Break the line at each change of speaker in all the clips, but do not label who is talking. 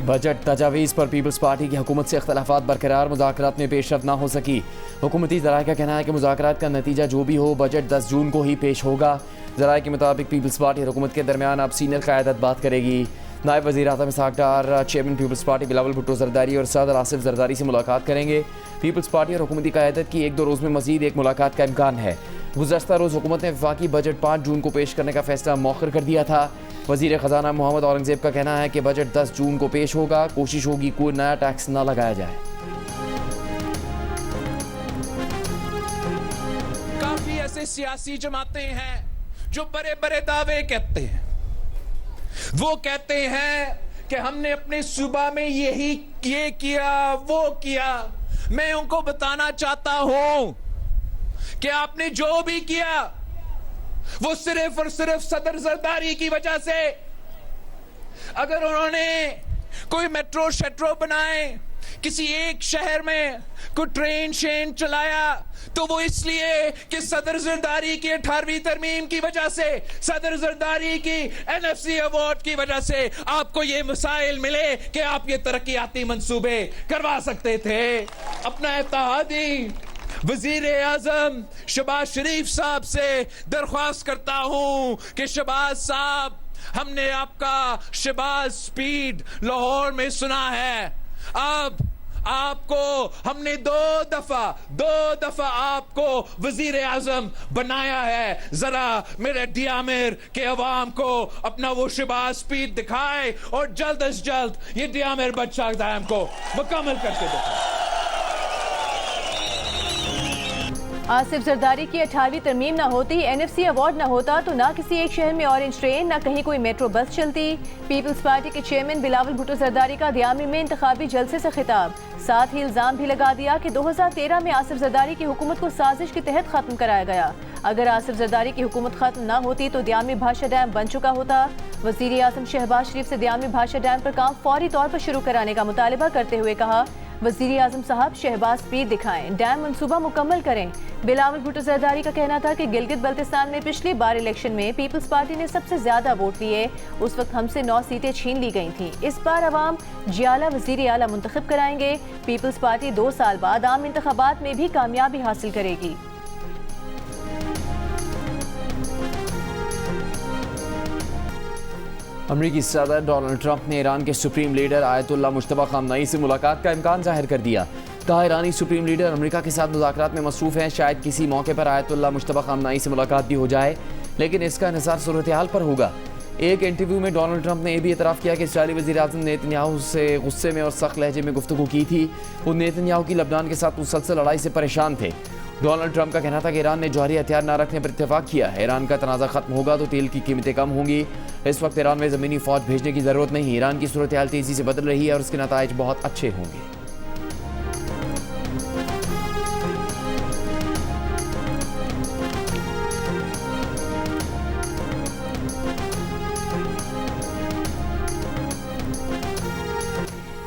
Budget तजावीज़ पर peoples party की हुकूमत से इख्तलाफात बरकरार, मुज़ाकरात में पेशरफ ना हो सकी। हुकूमती ज़राए का कहना है कि मुज़ाकरात का नतीजा जो भी हो बजट 10 जून को ही पेश होगा। ज़राए के मुताबिक पीपल्स पार्टी और हुकूमत के दरमियान अब सीनियर क़यादत बात करेगी। नायब वज़ीर आज़म Ishaq Dar, chairman Peoples Party Bilawal Bhutto Zardari और सदर आसिफ ज़रदारी से मुलाकात करेंगे। पीपल्स पार्टी और हुकूमती क़यादत की 1-2 रोज़ में मज़ीद एक मुलाकात का इम्कान है। गुज़श्ता रोज़ हुकूमत ने वफाकी बजट 5 जून को पेश करने का फ़ैसला मौखर कर दिया था। वज़ीर ख़जाना मोहम्मद औरंगज़ेब का कहना है कि बजट 10 जून को पेश होगा। कोशिश होगी कोई नया टैक्स न लगाया जाए।
काफ़ी ऐसे सियासी जमातें हैं जो बड़े बड़े दावे कहते हैं। वो कहते हैं कि हमने अपने सूबा में ये किया वो किया। मैं उनको बताना चाहता हूं कि आपने जो भी किया वो सिर्फ और सिर्फ सदर जरदारी की वजह से। अगर उन्होंने कोई मेट्रो शेट्रो बनाए, किसी एक शहर में कोई ट्रेन शेन चलाया, तो वो इसलिए कि सदर जरदारी की 18वीं तरमीम की वजह से, सदर जरदारी की NFC अवार्ड की वजह से आपको ये मसाइल मिले कि आप ये तरक्याती मंसूबे करवा सकते थे। अपना इत्तेहादी वजीर आजम शहबाज शरीफ साहब से दरख्वास्त करता हूं कि शहबाज साहब, हमने आपका शहबाज स्पीड लाहौर में सुना है। अब आपको हमने दो दफा आपको वजीर आजम बनाया है। जरा मेरे डियामिर के अवाम को अपना वो शहबाज स्पीड दिखाए और जल्द अज जल्द ये डियामिर बदशाह दायम को मुकम्मल करके दिखाए।
आसिफ जरदारी की 18वीं तरमीम न होती, NFC अवार्ड न होता, तो ना किसी एक शहर में ऑरेंज ट्रेन, ना कहीं कोई मेट्रो बस चलती। पीपल्स पार्टी के चेयरमैन बिलावल भुट्टो जरदारी का दियामी में इंतखाबी जलसे से खिताब। साथ ही इल्जाम भी लगा दिया कि 2013 में आसिफ जरदारी की हुकूमत को साजिश के तहत खत्म कराया गया। अगर आसिफ जरदारी की हुकूमत खत्म न होती तो दियामी भाषा डैम बन चुका होता। वज़ीर आज़म शहबाज शरीफ से दियामी भाषा डैम पर काम फौरी तौर पर शुरू कराने का मुतालबा करते हुए कहा, वज़ीर आज़म साहब शहबाज स्पीड दिखाएं, डैम मनसूबा मुकम्मल करें। बिलावल भुट्टो जरदारी का कहना था कि गिलगित बल्तिस्तान में पिछली बार इलेक्शन में पीपल्स पार्टी ने सबसे ज्यादा वोट लिए। उस वक्त हमसे 9 सीटें छीन ली गई थीं। इस बार अवाम जियाला वज़ीर आला मुंतखब कराएंगे। पीपल्स पार्टी 2 साल बाद आम इंतखाबात में भी कामयाबी हासिल करेगी।
अमरीकी सदर डोनाल्ड ट्रंप ने ईरान के supreme leader Ayatollah Mushtaba Khamenei से मुलाकात का इम्कान जाहिर कर दिया। कहा, ईरानी सुप्रीम लीडर अमेरिका के साथ मुज़ाकरात में मसरूफ़ हैं। शायद किसी मौके पर आयतुल्लाह मुश्तबा खामनेई से मुलाकात भी हो जाए, लेकिन इसका इंहिसार सूरत हाल पर होगा। एक इंटरव्यू में डोनाल्ड ट्रंप ने यह भी एतराफ़ किया कि इस्राईली वज़ीर आज़म नेतन्याहू से गुस्से में और सख्त लहजे में गुफ्तगू की थी। वो नेतन्याहू की लबनान के साथ मुसलसल लड़ाई से परेशान थे। डोनाल्ड ट्रंप का कहना था कि ईरान ने जौहरी हथियार न रखने पर इत्तेफाक किया है। ईरान का तनाज़ा खत्म होगा तो तेल की कीमतें कम होंगी। इस वक्त ईरान में ज़मीनी फ़ौज भेजने की ज़रूरत नहीं। ईरान की सूरत हाल तेज़ी से बदल रही है और उसके नताइज बहुत अच्छे होंगे।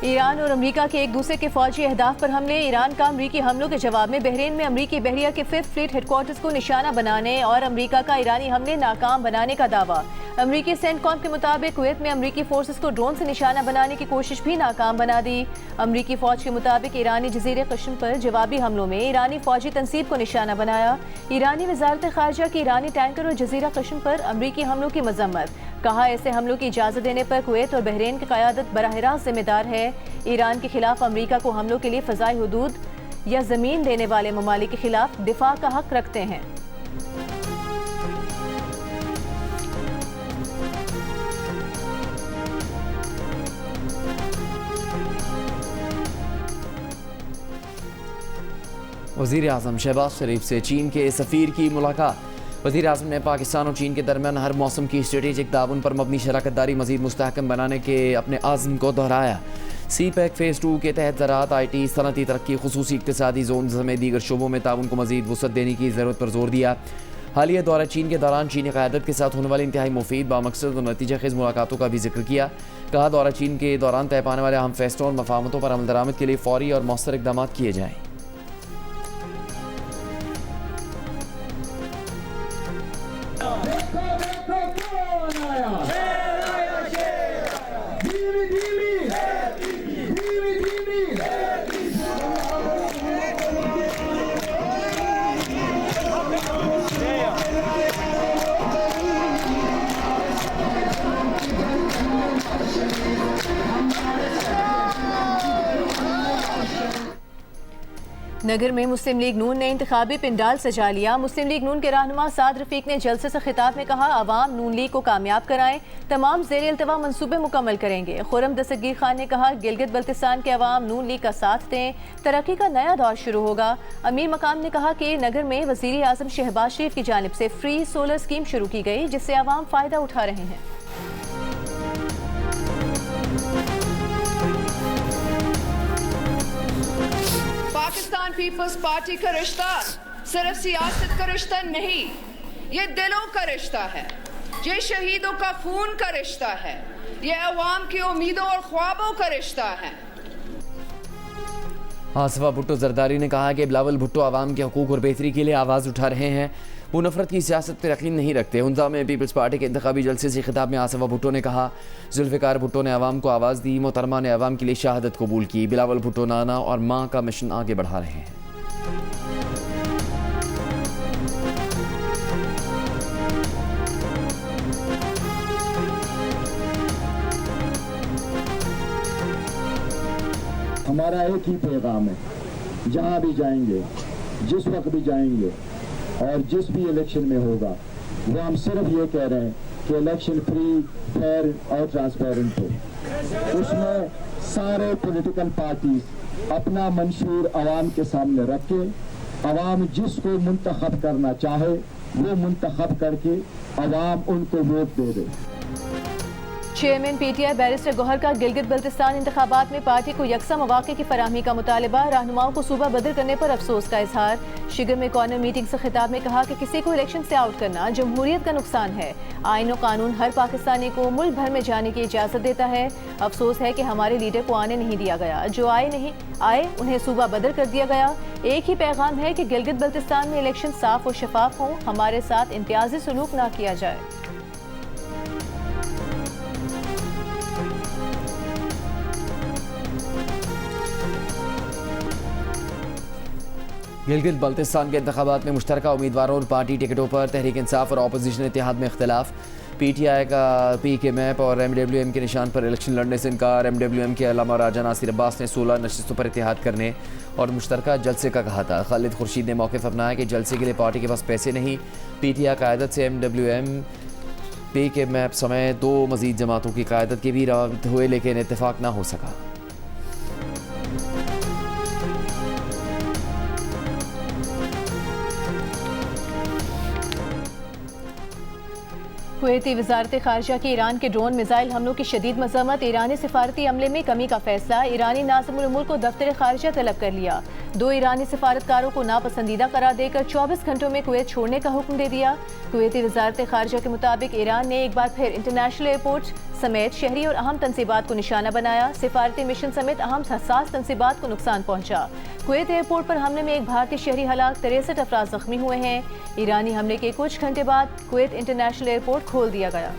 ईरान और अमेरिका के एक दूसरे के फौजी अहदाफ पर हमले। ईरान का अमरीकी हमलों के जवाब में बहरीन में अमरीकी बहरिया के 5th फ्लीट हेडक्वार्टर्स को निशाना बनाने और अमरीका का ईरानी हमले नाकाम बनाने का दावा। अमरीकी सेंटकॉम के मुताबिक कुवैत में अमरीकी फोर्सेस को ड्रोन से निशाना बनाने की कोशिश भी नाकाम बना दी। अमरीकी फौज के मुताबिक ईरानी जजीरे कश्म पर जवाबी हमलों में ईरानी फौजी तंसीब को निशाना बनाया। ईरानी वजारत खारजा की ईरानी टैंकर और जजीरा कश्म पर अमरीकी हमलों की मजम्मत। कहा, ऐसे हमलों की इजाज़त देने पर कुवैत और बहरीन की क़यादत बराह रास्त जिम्मेदार है। ईरान के खिलाफ अमरीका को हमलों के लिए फ़ज़ाई हुदूद या ज़मीन देने वाले ममालिक के खिलाफ दिफा का हक रखते हैं।
वज़ीर आज़म शहबाज शरीफ से चीन के सफ़ीर की मुलाकात। वज़ीर आज़म ने पाकिस्तान और चीन के दरमियान हर मौसम की स्ट्रेटेजिक ताउन पर मबनी शराकतदारी मज़ीद मुस्तहकम बनाने के अपने आज़म को दोहराया। CPEC फ़ेज़ 2 के तहत ज़राअत, IT, सनती तरक्की, खुसूसी इक़्तिसादी जोन समेत दीगर शोबों में ताउन को मज़ीद वुसअत देने की ज़रूरत पर जोर दिया। हालिया दौरा चीन के दौरान चीनी क़यादत के साथ होने वाली इंतहाई मुफीद, बामकसद और नतीजा खेज़ मुलाकातों का भी जिक्र किया। कहा, दौरा चीन के दौरान तय पाने वाले अहम फैसलों और मफाहमतों पर अमल दरामद के लिए फ़ौरी और मौसर इक़दाम किए जाएँ।
नगर में मुस्लिम लीग नून ने इंतखाबी पिंडाल सजा लिया। मुस्लिम लीग नून के रहनुमा साद रफीक ने जलसे से खिताब में कहा, अवाम नून लीग को कामयाब कराएं, तमाम ज़ेर इल्तवा मंसूबे मुकम्मल करेंगे। खुर्रम दस्तगीर खान ने कहा, गिलगित बल्तिस्तान के अवाम नून लीग का साथ दें, तरक्की का नया दौर शुरू होगा। अमीर मकाम ने कहा कि नगर में वज़ीर आज़म शहबाज शरीफ की जानिब से फ्री सोलर स्कीम शुरू की गई, जिससे अवाम फ़ायदा उठा रहे हैं।
पाकिस्तान पीपल्स पार्टी का रिश्ता सिर्फ सियासत का रिश्ता नहीं, ये दिलों का रिश्ता है, ये शहीदों का खून का रिश्ता है, ये अवाम की उम्मीदों और ख्वाबों का रिश्ता है।
आसिफा भुट्टो जरदारी ने कहा कि बिलावल भुट्टो आवाम के हकूक़ और बेहतरी के लिए आवाज़ उठा रहे हैं, वो नफरत की सियासत पर यकीन नहीं रखते। हुंजा में पीपल्स पार्टी के इंतखाबी जलसे से खिताब में आसिफा भुट्टो ने कहा, जुल्फ़िकार भुट्टो ने आवाम को आवाज़ दी, मोहतरमा ने आवाम के लिए शहादत कबूल की। बिलावल भुट्टो नाना और माँ का मिशन आगे बढ़ा रहे हैं।
हमारा एक ही पैगाम है, जहाँ भी जाएंगे, जिस वक्त भी जाएंगे और जिस भी इलेक्शन में होगा, वो हम सिर्फ ये कह रहे हैं कि इलेक्शन फ्री, फेयर और ट्रांसपेरेंट हो। उसमें सारे पॉलिटिकल पार्टीज अपना मंशूर आवाम के सामने रख के, आवाम जिसको मुंतखब करना चाहे वो मुंतखब करके आवाम उनको वोट दे दे।
चेयरमैन पीटीआई बैरिस्टर गौहर का गिलगित बल्तिस्तान इंतखाबात में पार्टी को यकसा मौके की फराहमी का मुतालबा, रहनुमाओं को सूबा बदल करने पर अफसोस का इजहार। शिगर में कॉर्नर मीटिंग से खिताब में कहा कि किसी को इलेक्शन से आउट करना जमहूरियत का नुकसान है। आईन और कानून हर पाकिस्तानी को मुल्क भर में जाने की इजाज़त देता है। अफसोस है कि हमारे लीडर को आने नहीं दिया गया, जो आए उन्हें सूबा बदल कर दिया गया। एक ही पैगाम है कि गिलगित बल्तिस्तान में इलेक्शन साफ और शफाफ हों, हमारे साथ इम्तियाजी सलूक ना किया जाए।
गिलगित बल्तिस्तान के इंतखाबात में मुश्तरका उम्मीदवारों और पार्टी टिकटों पर तहरीक इंसाफ और अपोजिशन इत्तेहाद में इख्तलाफ। पीटीआई का पीके मैप और एमडब्ल्यूएम के निशान पर इलेक्शन लड़ने से इनकार। एमडब्ल्यूएम के अलामा राजा नासिर अब्बास ने 16 नशिस्तों पर इत्तेहाद करने और मुश्तरका जलसे का कहा था। खालिद खुर्शीद ने मौक़िफ़ अपनाया कि जलसे के लिए पार्टी के पास पैसे नहीं। पीटीआई क़यादत से एमडब्ल्यूएम पीके मैप समेत 2 मज़ीद जमातों की क़यादत के भी राबिते हुए, लेकिन इत्तेफाक ना हो सका।
कुवैती वज़ारत ख़ारिजा की ईरान के ड्रोन मिसाइल हमलों की शदीद मज़म्मत। ईरानी सिफारती अमले में कमी का फैसला। ईरानी नाज़िमुल मुल्क को दफ्तर ख़ारिजा तलब कर लिया। 2 ईरानी सिफारतकारों को नापसंदीदा करार देकर 24 घंटों में कुवैत छोड़ने का हुक्म दे दिया। कुवैती वज़ारत ख़ारिजा के मुताबिक ईरान ने एक बार फिर इंटरनेशनल एयरपोर्ट समेत शहरी और अहम तनसीबात को निशाना बनाया। सिफारती मिशन समेत अहम हसास तनसीबात को नुकसान पहुंचा। कुवैत एयरपोर्ट पर हमले में एक भारतीय शहरी हलाक, 63 अफराद जख्मी हुए हैं। ईरानी हमले के कुछ घंटे बाद कुवैत इंटरनेशनल एयरपोर्ट खोल दिया गया।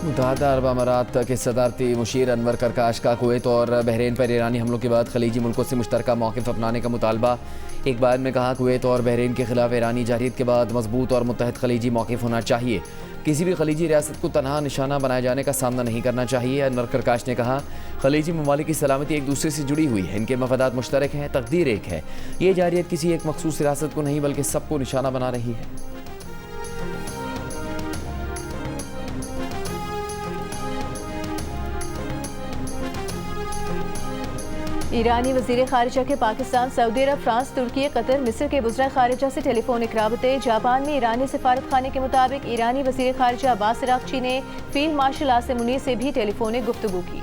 मुत्तहदा अरब अमारात के सदारती मुशीर अनवर करकाश का कुवैत और बहरीन पर ईरानी हमलों के बाद खलीजी मुल्कों से मुश्तरका मौक़िफ़ अपनाने का मुतालबा। एक बयान में कहा, कुवैत और बहरीन के खिलाफ ईरानी जारहियत के बाद मजबूत और मुत्तहद खलीजी मौक़िफ़ होना चाहिए। किसी भी खलीजी रियासत को तनहा निशाना बनाए जाने का सामना नहीं करना चाहिए। अनवर करकाश ने कहा, खलीजी ममालिक की सलामती एक दूसरे से जुड़ी हुई है, इनके मफादात मुश्तरक हैं, तकदीर एक है। ये जारहियत किसी एक मखसूस रियासत को नहीं बल्कि सबको निशाना बना रही है।
ईरानी वज़ीर ख़ारिजा के पाकिस्तान, सऊदी अरब, फ्रांस, तुर्की, कतर, मिस्र के वज़ीर ख़ारिजा से टेलीफोनिक राबते। जापान में ईरानी सिफारत खाने के मुताबिक ईरानी वज़ीर ख़ारिजा अब्बास अराग़ची ने फील्ड मार्शल आसिम मुनीर से भी टेलीफोनिक गुफ्तगू की।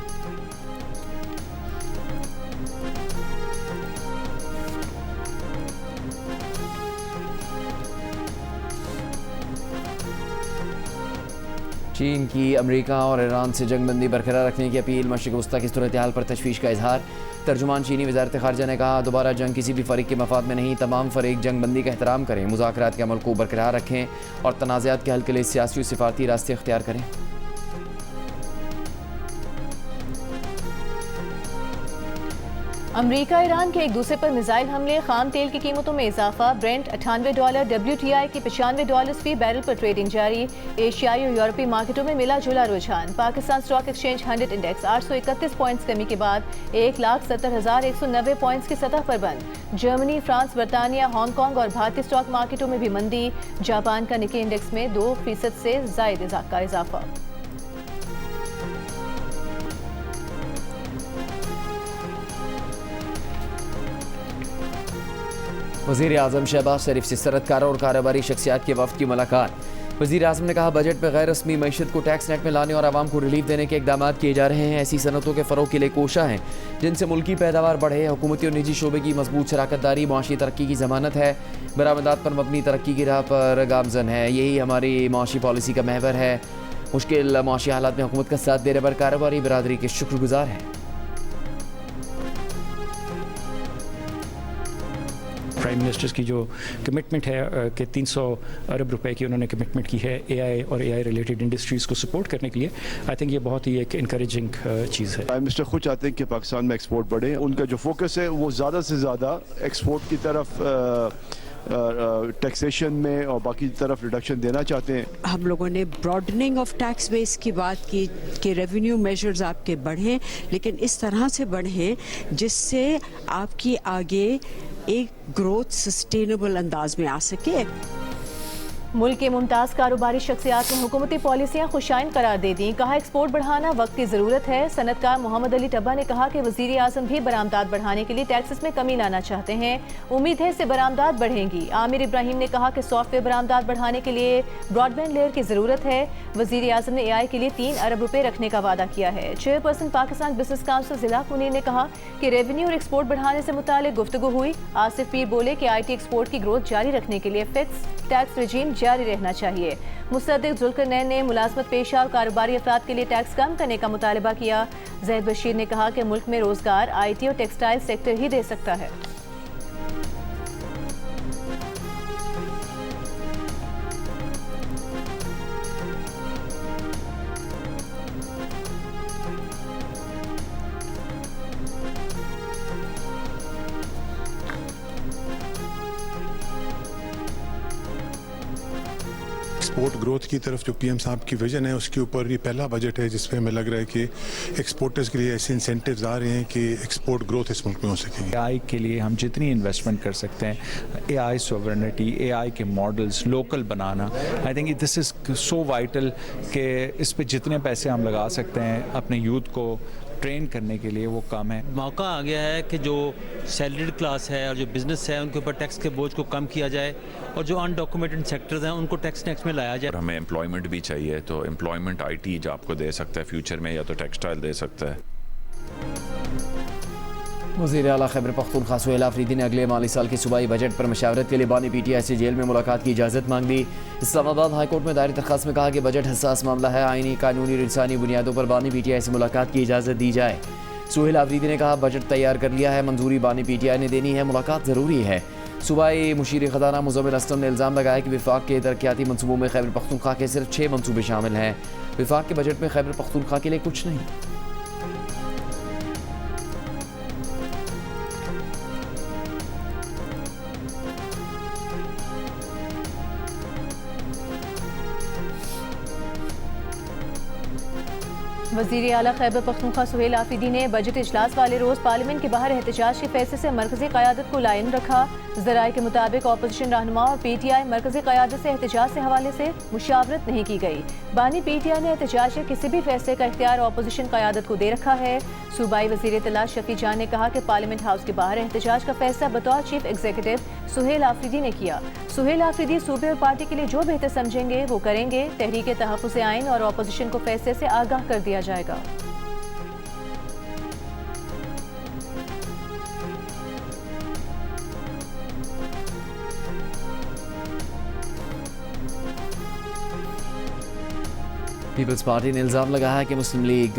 चीन की अमेरिका और ईरान से जंगबंदी बरकरार रखने की अपील। मशरिक़ वस्ता की सूरत हाल पर तशवीश का इजहार। तर्जुमान चीनी वज़ारत ख़ारिजा ने कहा, दोबारा जंग किसी भी फ़रीक के मफाद में नहीं, तमाम फ़रीक जंगबंदी का एहतराम करें, मुज़ाकरात के अमल को बरकरार रखें और तनाज़ात के हल के लिए सियासी और सिफारती रास्ते इख्तियार करें।
अमेरिका ईरान के एक दूसरे पर मिसाइल हमले, खाम तेल की कीमतों में इजाफा, ब्रेंट $98, WTI की $95 फी बैरल पर ट्रेडिंग जारी। एशियाई और यूरोपीय मार्केटों में मिला जुला रुझान। Pakistan stock exchange 100 index 831 points कमी के बाद 1,70,190 पॉइंट्स की सतह पर बंद। जर्मनी, फ्रांस, बरतानिया, हांगकांग और भारतीय स्टॉक मार्केटों में भी मंदी। जापान का निक्की इंडेक्स में 2% से जायद का इजाफा।
वज़ीर आज़म शहबाज शरीफ से सनअतकारों और कारोबारी शख्सियात के वफ़द की मुलाकात। वज़ीर आज़म ने कहा, बजट में गैर रस्मी मईशत को टैक्स नेट में लाने और आवाम को रिलीफ देने के इकदाम किए जा रहे हैं। ऐसी सनतों के फ़रोग़ के लिए कोशा हैं जिनसे मुल्की पैदावार बढ़े। हुकूमती और निजी शोबे की मजबूत शराकतदारी मुआशी तरक्की की ज़मानत है। बरामदात पर मबनी तरक्की की राह पर गामजन है। यही हमारी मुआशी पॉलिसी का महवर है। मुश्किल मुआशी हालात में हुकूमत का साथ देने पर कारोबारी बरादरी के शुक्रगुजार हैं।
प्राइम मिनिस्टर्स की जो कमिटमेंट है कि 300 अरब रुपए की उन्होंने कमिटमेंट की है एआई और एआई रिलेटेड इंडस्ट्रीज़ को सपोर्ट करने के लिए, आई थिंक ये बहुत ही एक इनकरेजिंग चीज़ है।
प्राइम मिनिस्टर खुद चाहते हैं कि पाकिस्तान में एक्सपोर्ट बढ़े। उनका जो फोकस है वो ज़्यादा से ज़्यादा एक्सपोर्ट की तरफ टैक्सेशन में और बाकी तरफ रिडक्शन देना चाहते हैं।
हम लोगों ने ब्रॉडनिंग ऑफ टैक्स बेस की बात की कि रेवेन्यू मेजर्स आपके बढ़ें, लेकिन इस तरह से बढ़ें जिससे आपकी आगे एक ग्रोथ सस्टेनेबल अंदाज में आ सके।
मुल्क के मुमताज़ कारोबारी शख्सियात ने हुकूमती पॉलिसियाँ खुशाइन करार दे दी। कहा, एक्सपोर्ट बढ़ाना वक्त की ज़रूरत है। सनतकार मोहम्मद अली टब्बा ने कहा कि वज़ीर आज़म भी बरामदात बढ़ाने के लिए टैक्सेस में कमी लाना चाहते हैं। उम्मीद है इससे बरामदात बढ़ेंगी। आमिर इब्राहिम ने कहा कि सॉफ्टवेयर बरामदात बढ़ाने के लिए ब्रॉडबैंड लेयर की ज़रूरत है। वज़ीर आज़म ने AI के लिए 3 अरब रुपये रखने का वादा किया है। चेयरपर्सन पाकिस्तान बिजनेस काउंसिल ज़िला मुनीर ने कहा कि रेवेन्यू और एक्सपोर्ट बढ़ाने से मुतालिक गुफ्तगू हुई। आसिफ पीर बोले कि IT एक्सपोर्ट की ग्रोथ जारी रखने के लिए फिक्स टैक्स रजीम जारी रहना चाहिए। मुसद्दिक जुल्करनैन ने मुलाजमत पेशा और कारोबारी अफराद के लिए टैक्स कम करने का मुतालबा किया। ज़ैद बशीर ने कहा कि मुल्क में रोजगार IT और टेक्सटाइल सेक्टर ही दे सकता है।
एक्सपोर्ट ग्रोथ की तरफ जो PM साहब की विजन है उसके ऊपर ये पहला बजट है जिसमें हमें लग रहा है कि एक्सपोर्टर्स के लिए ऐसे इंसेंटिव्स आ रहे हैं कि एक्सपोर्ट ग्रोथ इस मुल्क में हो सकेगी।
AI के लिए हम जितनी इन्वेस्टमेंट कर सकते हैं, AI सॉवरेनिटी, AI के models local banana, I think this is so vital कि इस पे जितने पैसे हम लगा सकते हैं अपने यूथ को ट्रेन करने के लिए वो काम है।
मौका आ गया है कि जो सैलरीड क्लास है और जो बिजनेस है उनके ऊपर टैक्स के बोझ को कम किया जाए और जो अनडॉक्यूमेंटेड सेक्टर्स हैं उनको टैक्स में लाया जाए।
हमें एम्प्लॉयमेंट भी चाहिए, तो एम्प्लॉयमेंट IT जो आपको दे सकता है फ्यूचर में, या तो टेक्सटाइल दे सकता है।
वज़ीर आला खैबर पख्तूनख्वा सुहेल आफरीदी ने अगले माली साल के सूबाई बजट पर मशावरत के लिए बानी PTI से जेल में मुलाकात की इजाज़त मांग दी। इस्लामाबाद हाईकोर्ट में दायर दरख्वास्त में कहा कि बजट हसास मामला है, आईनी, कानूनी और इंसानी बुनियादों पर बानी PTI से मुलाकात की इजाज़त दी जाए। सुहेल आफरीदी ने कहा, बजट तैयार कर लिया है, मंजूरी बानी PTI ने देनी है, मुलाकात ज़रूरी है। सूबाई मुशीर ख़जाना मुज़म्मिल असलम ने इल्ज़ाम लगाया कि विफाक के तरक्याती मनसूबों में खैबर पख्तूनख्वा के सिर्फ 6 मनसूबे शामिल हैं। विफाक के बजट में खैबर पख्तूनख्वा के लिए कुछ नहीं।
वज़ीर आला खैबर पख्तूनख्वा सुहेल आफरीदी ने बजट इजलास वाले रोज़ पार्लियामेंट के बाहर एहतजाज के फैसले से मरकज़ी क़यादत को लाइन रखा। ज़राए के मुताबिक अपोजिशन रहनुमा और PTI मरकज़ी क़यादत से एहतजाज के हवाले से मुशावरत नहीं की गई। बानी PTI ने एहतजाज के किसी भी फैसले का इख्तियार अपोजिशन क़यादत को दे रखा है। सूबाई वज़ीर इत्तला शफी जान ने कहा कि पार्लियामेंट हाउस के बाहर एहतजाज का फैसला बतौर चीफ एग्जीक्यूटिव सुहेल आफरीदी ने किया। सुहेल आफरीदी सूबे और पार्टी के लिए जो बेहतर समझेंगे वो करेंगे। तहरीक तहफ़्फ़ुज़ आइन और अपोजिशन को फैसले से आगाह कर दिया जाएगा।
पीपल्स पार्टी ने इल्ज़ाम लगाया कि मुस्लिम लीग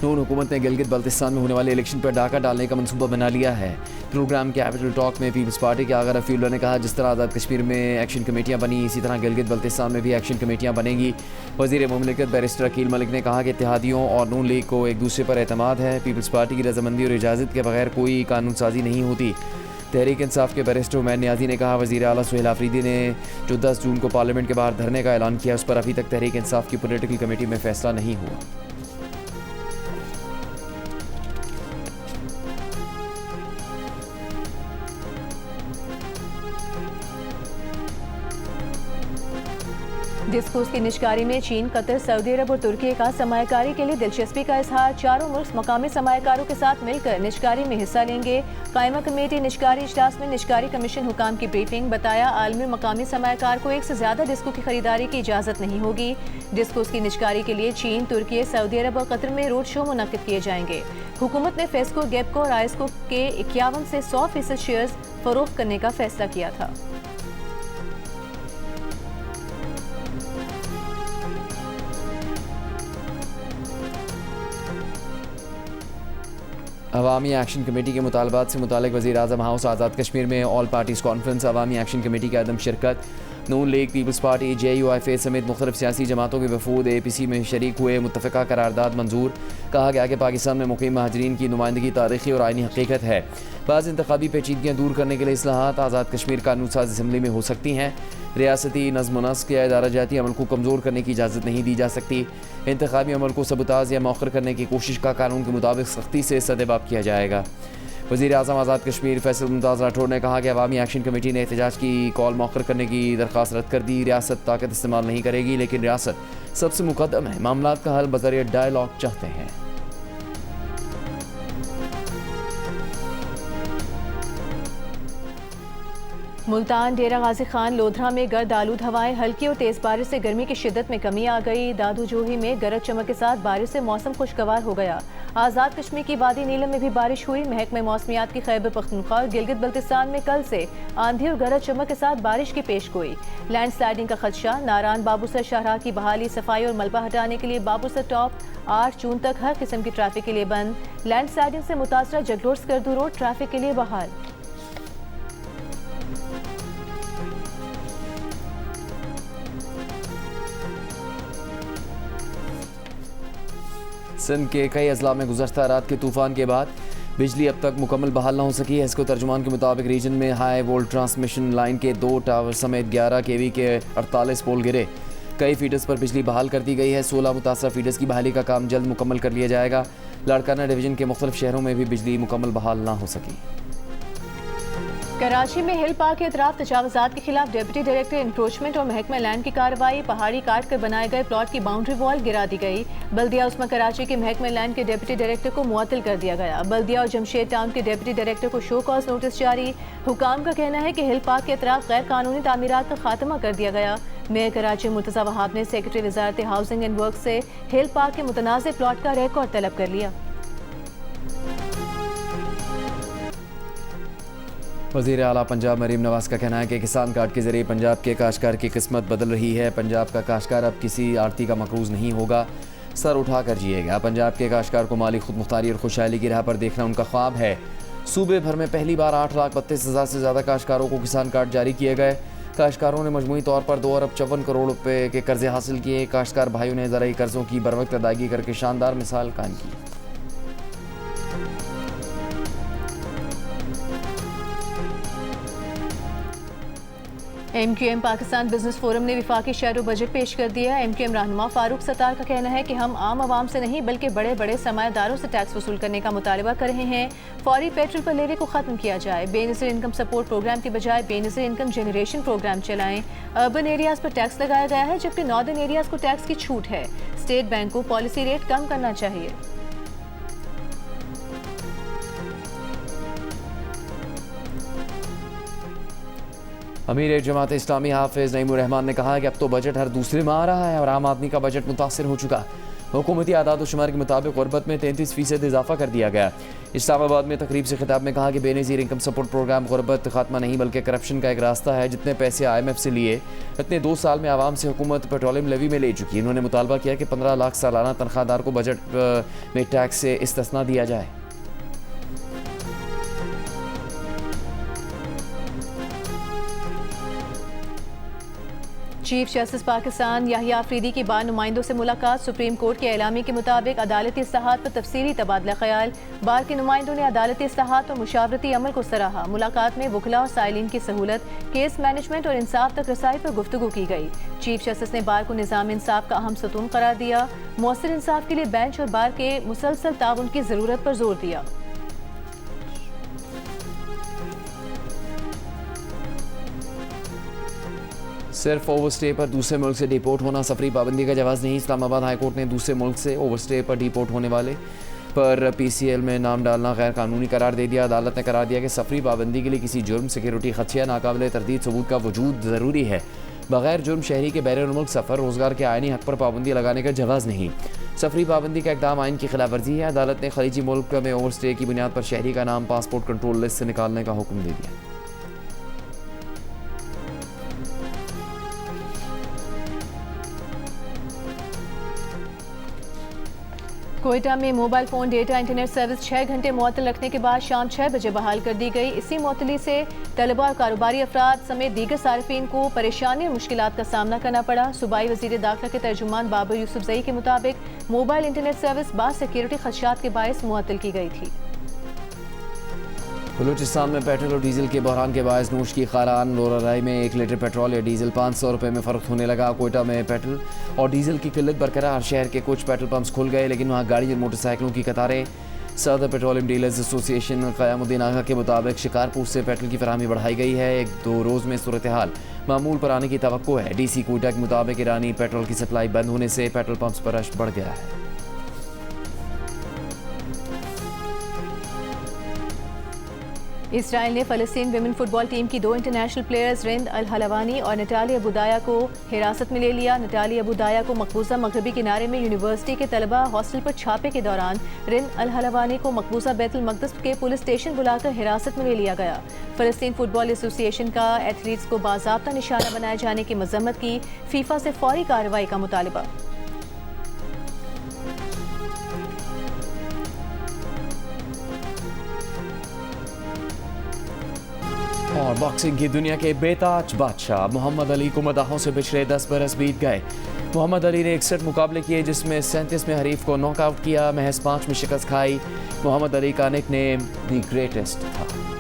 नून हुकूमत ने गिलगित बल्तिस्तान में होने वाले इलेक्शन पर डाका डालने का मंसूबा बना लिया है। प्रोग्राम कैपिटल टॉक में पीपल्स पार्टी के आगा रफ़ीउल्लाह ने कहा, जिस तरह आज़ाद कश्मीर में एक्शन कमेटियाँ बनी, इसी तरह गिलगित बल्तिस्तान में भी एक्शन कमेटियाँ बनेंगी। वज़ीर मुमलिकत बैरिस्टर अकील मलिक ने कहा कि इत्तेहादियों और नून लीग को एक दूसरे पर एतमाद है। पीपल्स पार्टी की रजामंदी और इजाज़त के बगैर कोई कानून साजी नहीं होती। तहरीक इंसाफ के बैरिस्टर उमैर नियाज़ी ने कहा, वज़ीर आला सुहेल आफरीदी ने जो 10 जून को पार्लियामेंट के बाहर धरने का ऐलान किया, उस पर अभी तक तहरीक इंसाफ की पॉलिटिकल कमेटी में फैसला नहीं हुआ।
डिस्कोर्स की निजकारी में चीन, कतर, सऊदी अरब और तुर्की का सरमायाकारी के लिए दिलचस्पी का इजहार। चारों मुल्क मकामी सरमायाकारों के साथ मिलकर निजकारी में हिस्सा लेंगे। कायमा कमेटी निजकारी इजलास में निजकारी कमीशन हुकाम की ब्रीफिंग। बताया, आलमी मकामी सरमायाकार को एक से ज्यादा डिस्को की खरीदारी की इजाजत नहीं होगी। डिस्कोर्स की निजकारी के लिए चीन, तुर्की, सऊदी अरब और कतर में रोड शो मुनक्किद किए जाएंगे। हुकूमत ने फेस्को, गेपको और आयस्को के 51 से 100% शेयर्स फरोख्त करने का फैसला किया था।
अवामी एक्शन कमेटी के मुतालबात से मुतालिक वज़ीर आज़म हाउस आज़ाद कश्मीर में ऑल पार्टीज़ कॉन्फ्रेंस। अवामी एक्शन कमेटी की अदम शिरकत। नून लीग, पीपल्स पार्टी, JUIF समेत मुख्तलिफ सियासी जमातों के वफूद APC में शरीक हुए। मुत्तफ़िका करारदाद मंजूर। कहा गया कि पाकिस्तान में मुक़ीम महाजरीन की नुमाइंदगी तारीख़ी और आइनी हकीकत है। बाज़ इंतखाबी पेचीदगियाँ दूर करने के लिए इस्लाहात आज़ाद कश्मीर कानून साज असम्बली में हो सकती हैं। रियासती नज़्म नस्क़ या इदारा जाती अमल को कमज़ोर करने की इजाज़त नहीं दी जा सकती। इंतखाबी अमल को सबूताज या मौखर करने की कोशिश का कानून के मुताबिक सख्ती से सदेबाब किया जाएगा। वज़ीर आज़म आज़ाद कश्मीर फैसल मुमताज़ राठौर ने कहा कि अवामी एक्शन कमेटी ने एहतजाज की कॉल मौखर करने की दरख्वास्त रद्द कर दी। रियासत ताकत इस्तेमाल नहीं करेगी, लेकिन रियासत सबसे मुकद्दम है। मामलात का हल बज़रिए डायलॉग चाहते हैं।
मुल्तान, डेरा गाजी खान, लोधरा में गर्द आलूद हवाएं। हल्की और तेज़ बारिश से गर्मी की शिद्दत में कमी आ गई। दादू जोही में गरज चमक के साथ बारिश से मौसम खुशगवार हो गया। आज़ाद कश्मीर की वादी नीलम में भी बारिश हुई। महकमा मौसमियात की खैबर पख्तूनख्वा और गिलगित बल्तिस्तान में कल से आंधी और गरज चमक के साथ बारिश की पेश गोई। लैंड स्लाइडिंग का खदशा। नारान बाबूसर शाहराह की बहाली, सफाई और मलबा हटाने के लिए बाबूसर टॉप 8 जून तक हर किस्म की ट्रैफिक के लिए बंद। लैंड स्लाइडिंग से मुतासरा जगलोर स्कर्दू रोड ट्रैफिक के लिए बहाल।
सिंध के कई अजला में गुज़श्ता रात के तूफ़ान के बाद बिजली अब तक मुकम्मल बहाल न हो सकी है। इसको तर्जुमान के मुताबिक रीजन में हाई वोल्ट ट्रांसमिशन लाइन के 2 टावर समेत 11 kV के 48 पोल गिरे। कई फीडर्स पर बिजली बहाल कर दी गई है। 16 मुतासरा फीडर्स की बहाली का काम जल्द मुकम्मल कर लिया जाएगा। लाड़काना डिवीजन के मुख्तलिफ शहरों में भी बिजली मुकम्मल बहाल ना हो सकी।
कराची में हिल पार्क के अतराफ तजावुज़ात के खिलाफ डिप्टी डायरेक्टर इंक्रोचमेंट और महकमा लैंड की कार्रवाई। पहाड़ी काट कर बनाए गए प्लॉट की बाउंड्री वॉल गिरा दी गई। बल्दिया उस्मा कराची के महकमा लैंड के डिप्टी डायरेक्टर को मुअत्तल कर दिया गया। बल्दिया और जमशेद टाउन के डिप्टी डायरेक्टर को शो कॉज नोटिस जारी। हुकाम का कहना है कि हिल पार्क के अतराफ गैर कानूनी तामीरात का खात्मा कर दिया गया। मेयर कराची मुर्तज़ा वहाब ने secretary Wazarat housing and work से हिल पार्क के मुतनाज़ प्लॉट का रिकॉर्ड तलब कर लिया।
वज़ीर आला पंजाब मरीम नवाज का कहना है कि किसान कार्ड के जरिए पंजाब के काश्तकार की किस्मत बदल रही है। पंजाब का काश्तकार अब किसी आड़ती का मकरूज नहीं होगा, सर उठा कर जिएगा। पंजाब के काश्तकार को माली खुद मुख्तारी और खुशहाली की राह पर देखना उनका ख्वाब है। सूबे भर में पहली बार 8,32,000 से ज़्यादा काश्तकारों को किसान कार्ड जारी किए गए। काश्तकारों ने मजमूई तौर पर 2 अरब 54 करोड़ रुपए के कर्जे हासिल किए। काश्तकार भाइयों ने ज़राई कर्जों की बरवक्त अदायगी करके शानदार मिसाल कायम की।
MQM पाकिस्तान बिजनेस फोरम ने विफाकी शहरों बजट पेश कर दिया। MQM रहनुमा फारूक सत्तार का कहना है कि हम आम आवाम से नहीं बल्कि बड़े बड़े सरमायादारों से टैक्स वसूल करने का मुतालबा कर रहे हैं। फौरी पेट्रोल पर लेवी को खत्म किया जाए। बेनज़ीर इनकम सपोर्ट प्रोग्राम की बजाय बेनज़ीर इनकम जनरेशन प्रोग्राम चलाएं। अर्बन एरियाज पर टैक्स लगाया गया है जबकि नॉर्दर्न एरियाज को टैक्स की छूट है। स्टेट बैंक को पॉलिसी रेट कम करना चाहिए।
अमीर जमात इस्लामी हाफिज नईमुर रहमान ने कहा कि अब तो बजट हर दूसरे में आ रहा है और आम आदमी का बजट मुतासर हो चुका। हुकूमती आदाद शुमार के मुताबिक गुर्बत में 33% इजाफा कर दिया गया। इस्लामाबाद में तकरीब से खिताब में कहा कि बेनज़ीर इनकम सपोर्ट प्रोग्राम गुर्बत खात्मा नहीं बल्कि करप्शन का एक रास्ता है। जितने पैसे IMF से लिए इतने 2 साल में आवाम से हुकूमत पेट्रोलियम लेवी में ले चुकी है। उन्होंने मुतालबा किया कि 15 लाख सालाना तनख्वाहदार को बजट में टैक्स से इस्तिस्ना दिया जाए।
चीफ जस्टिस पाकिस्तान याहिया अफरीदी की बार नुमाइंदों से मुलाकात। सुप्रीम कोर्ट के एलामी के मुताबिक अदालती इस्लाहात पर तफसीली तबादला ख्याल। बार के नुमाइंदों ने अदालती इस्लाहात और मुशावरती अमल को सराहा। मुलाकात में वकला और साइलिन की सहूलत, केस मैनेजमेंट और इंसाफ तक रसाई पर गुफ्तगू की गई। चीफ जस्टिस ने बार को निज़ाम इंसाफ का अहम सतून करार दिया। मौसर इंसाफ के लिए बेंच और बार के मुसलसल ताउन की ज़रूरत पर जोर दिया।
सिर्फ ओवरस्टे पर दूसरे मुल्क से डिपोर्ट होना सफरी पाबंदी का जवाज़ नहीं। इस्लामाबाद हाई कोर्ट ने दूसरे मुल्क से ओवरस्टे पर डिपोर्ट होने वाले पर PCL में नाम डालना गैर कानूनी करार दे दिया। अदालत ने करार दिया कि सफरी पाबंदी के लिए किसी जुर्म, सिक्योरिटी खदशा, नाकाबिल तरदीद सबूत का वजूद ज़रूरी है। बगैर जुर्म शहरी के बैरून मुल्क सफ़र, रोज़गार के आइनी हक पर पाबंदी लगाने का जवाज़ नहीं। सफरी पाबंदी का इक़दाम आइन की खिलाफ वर्जी है। अदालत ने खलीजी मुल्क में ओवरस्टे की बुनियाद पर शहरी का नाम पासपोर्ट कंट्रोल लिस्ट से निकालने का हुक्म दे दिया।
कोयटा में mobile phone data internet service 6 घंटे मुअत्तल रखने के बाद शाम 6 बजे बहाल कर दी गई। इसी मुअत्तली से तलबा और कारोबारी अफराद समेत दीगर सार्फिन को परेशानी और मुश्किलात का सामना करना पड़ा। सूबाई वज़ीर दाखिला के तर्जुमान बाबर यूसुफजई के मुताबिक मोबाइल इंटरनेट सर्विस बाद सिक्योरिटी खदशात के बायस मुअत्तल की गई थी।
बलूचिस्तान में पेट्रोल और डीजल के बहरान के बायस नोश की खारान। लोराराई में 1 लीटर पेट्रोल या डीजल 500 रुपये में फ़र्क होने लगा। कोयटा में पेट्रोल और डीजल की किल्लत बरकरार। शहर के कुछ पेट्रोल पंप्स खुल गए लेकिन वहाँ गाड़ी और मोटरसाइकिलों की कतारें। सदर पेट्रोलियम डीलर्स एसोसिएशन क़यामुद्दीन आगा के मुताबिक शिकारपुर से पेट्रोल की फराहमी बढ़ाई गई है। 1-2 रोज़ में सूरत हाल मामूल पर आने की तवक्को है। DC कोयटा के मुताबिक ईरानी पेट्रोल की सप्लाई बंद होने से पेट्रोल पंप्स पर रश बढ़ गया है।
इसराइल ने फ़लस्तीन विमेन फुटबॉल टीम की 2 इंटरनेशनल प्लेयर्स रिंद अल हलवानी और नटाली अबू दाया को हिरासत में ले लिया। नटाली अबू दाया को मकबूजा मगरबी किनारे में यूनिवर्सिटी के तलबा हॉस्टल पर छापे के दौरान रिंद अल हलवानी को मकबूजा बैतुल मक़दस के पुलिस स्टेशन बुलाकर हिरासत में ले लिया गया। फ़लस्तीन फुटबॉल एसोसिएशन का एथलीट्स को बाज़ाब्ता निशाना बनाए जाने की मज़म्मत की। फीफा से फौरी कार्रवाई का मुतालबा।
और बॉक्सिंग की दुनिया के बेताज बादशाह मोहम्मद अली को मदाहों से पिछले 10 बरस बीत गए। मोहम्मद अली ने 61 मुकाबले किए जिसमें 37 में हरीफ को नॉकआउट किया। महज 5 में शिकस्त खाई। मोहम्मद अली का निकनेम द ग्रेटेस्ट था।